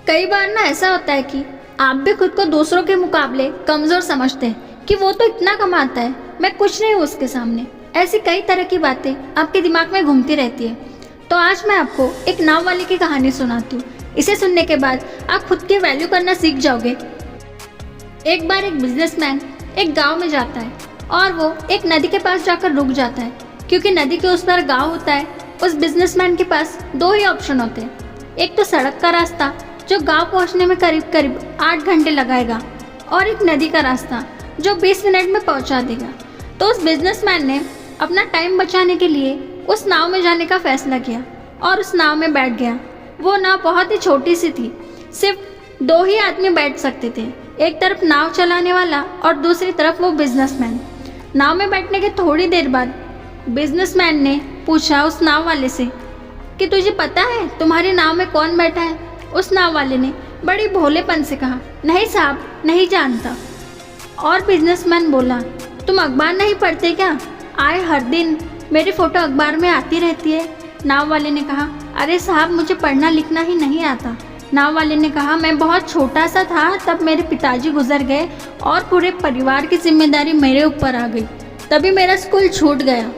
कई बार ना ऐसा होता है कि आप भी खुद को दूसरों के मुकाबले कमज़ोर समझते हैं कि वो तो इतना कमाता है, मैं कुछ नहीं हूँ उसके सामने। ऐसी कई तरह की बातें आपके दिमाग में घूमती रहती है। तो आज मैं आपको एक नाव वाले की कहानी सुनाती हूँ। इसे सुनने के बाद आप खुद की वैल्यू करना सीख जाओगे। एक बार एक बिजनेसमैन एक गांव में जाता है और वो एक नदी के पास जाकर रुक जाता है, क्योंकि नदी के उस पार गांव होता है। उस बिजनेसमैन के पास दो ही ऑप्शन होते हैं, एक तो सड़क का रास्ता जो गांव पहुंचने में करीब करीब 8 घंटे लगाएगा, और एक नदी का रास्ता जो 20 मिनट में पहुंचा देगा। तो उस बिजनेसमैन ने अपना टाइम बचाने के लिए उस नाव में जाने का फैसला किया और उस नाव में बैठ गया। वो नाव बहुत ही छोटी सी थी, सिर्फ 2 ही आदमी बैठ सकते थे, एक तरफ नाव चलाने वाला और दूसरी तरफ वो बिजनेसमैन। नाव में बैठने के थोड़ी देर बाद बिजनेसमैन ने पूछा उस नाव वाले से कि तुझे पता है तुम्हारी नाव में कौन बैठा है? उस नाव वाले ने बड़ी भोलेपन से कहा, नहीं साहब, नहीं जानता। और बिजनेसमैन बोला, तुम अखबार नहीं पढ़ते क्या? आए हर दिन मेरी फ़ोटो अखबार में आती रहती है। नाव वाले ने कहा, अरे साहब, मुझे पढ़ना लिखना ही नहीं आता। नाव वाले ने कहा, मैं बहुत छोटा सा था तब मेरे पिताजी गुजर गए और पूरे परिवार की जिम्मेदारी मेरे ऊपर आ गई, तभी मेरा स्कूल छूट गया।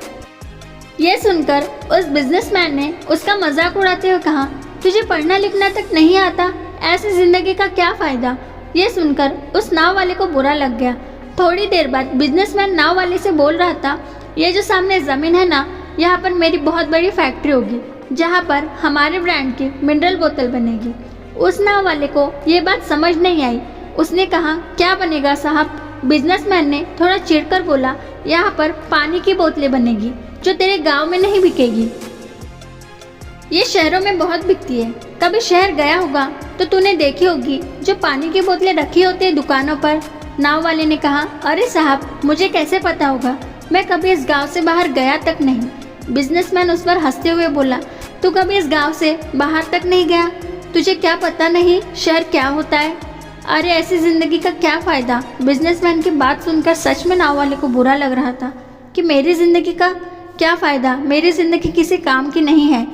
यह सुनकर उस बिजनेसमैन ने उसका मजाक उड़ाते हुए कहा, तुझे पढ़ना लिखना तक नहीं आता, ऐसी ज़िंदगी का क्या फ़ायदा? ये सुनकर उस नाव वाले को बुरा लग गया। थोड़ी देर बाद बिजनेसमैन नाव वाले से बोल रहा था, ये जो सामने ज़मीन है ना, यहाँ पर मेरी बहुत बड़ी फैक्ट्री होगी जहाँ पर हमारे ब्रांड की मिनरल बोतल बनेगी। उस नाव वाले को ये बात समझ नहीं आई। उसने कहा, क्या बनेगा साहब? बिजनेसमैन ने थोड़ा चिढ़कर बोला, यहाँ पर पानी की बोतलें बनेगी जो तेरे गांव में नहीं बिकेगी, ये शहरों में बहुत बिकती है। कभी शहर गया होगा तो तूने देखी होगी जो पानी की बोतलें रखी होती है दुकानों पर। नाव वाले ने कहा, अरे साहब, मुझे कैसे पता होगा, मैं कभी इस गांव से बाहर गया तक नहीं। बिजनेसमैन उस पर हंसते हुए बोला, तू कभी इस गांव से बाहर तक नहीं गया? तुझे क्या पता नहीं शहर क्या होता है? अरे ऐसी ज़िंदगी का क्या फ़ायदा? बिजनेसमैन की बात सुनकर सच में नाव वाले को बुरा लग रहा था कि मेरी ज़िंदगी का क्या फ़ायदा, मेरी ज़िंदगी किसी काम की नहीं है।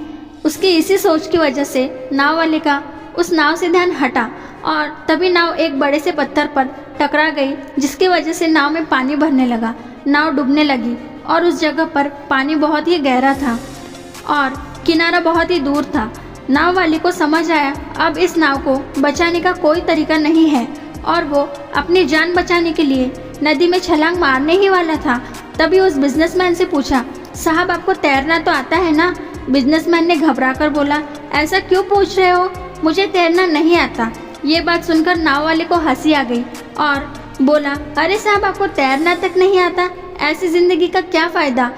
उसकी इसी सोच की वजह से नाव वाले का उस नाव से ध्यान हटा और तभी नाव एक बड़े से पत्थर पर टकरा गई, जिसकी वजह से नाव में पानी भरने लगा। नाव डूबने लगी और उस जगह पर पानी बहुत ही गहरा था और किनारा बहुत ही दूर था। नाव वाले को समझ आया अब इस नाव को बचाने का कोई तरीका नहीं है और वो अपनी जान बचाने के लिए नदी में छलांग मारने ही वाला था। तभी उस बिजनेसमैन से पूछा, साहब, आपको तैरना तो आता है ना? बिजनेसमैन ने घबराकर बोला, ऐसा क्यों पूछ रहे हो, मुझे तैरना नहीं आता। ये बात सुनकर नाव वाले को हंसी आ गई और बोला, अरे साहब, आपको तैरना तक नहीं आता, ऐसी ज़िंदगी का क्या फ़ायदा?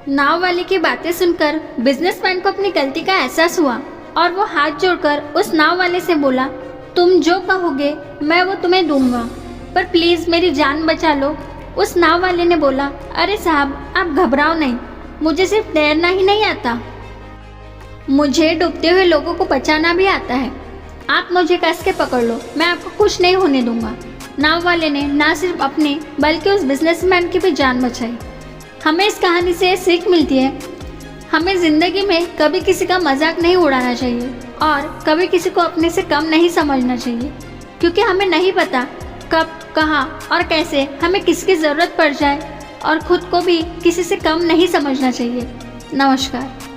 नाव वाले की बातें सुनकर बिजनेसमैन को अपनी गलती का एहसास हुआ और वो हाथ जोड़कर उस नाव वाले से बोला, तुम जो कहोगे मैं वो तुम्हें दूंगा, पर प्लीज़ मेरी जान बचा लो। उस नाव वाले ने बोला, अरे साहब, आप घबराओ नहीं, मुझे सिर्फ तैरना ही नहीं आता, मुझे डूबते हुए लोगों को बचाना भी आता है। आप मुझे कस के पकड़ लो, मैं आपको कुछ नहीं होने दूंगा। नाव वाले ने ना सिर्फ अपने बल्कि उस बिजनेसमैन की भी जान बचाई। हमें इस कहानी से सीख मिलती है, हमें ज़िंदगी में कभी किसी का मजाक नहीं उड़ाना चाहिए और कभी किसी को अपने से कम नहीं समझना चाहिए, क्योंकि हमें नहीं पता कब, कहाँ और कैसे हमें किसकी ज़रूरत पड़ जाए, और ख़ुद को भी किसी से कम नहीं समझना चाहिए। नमस्कार।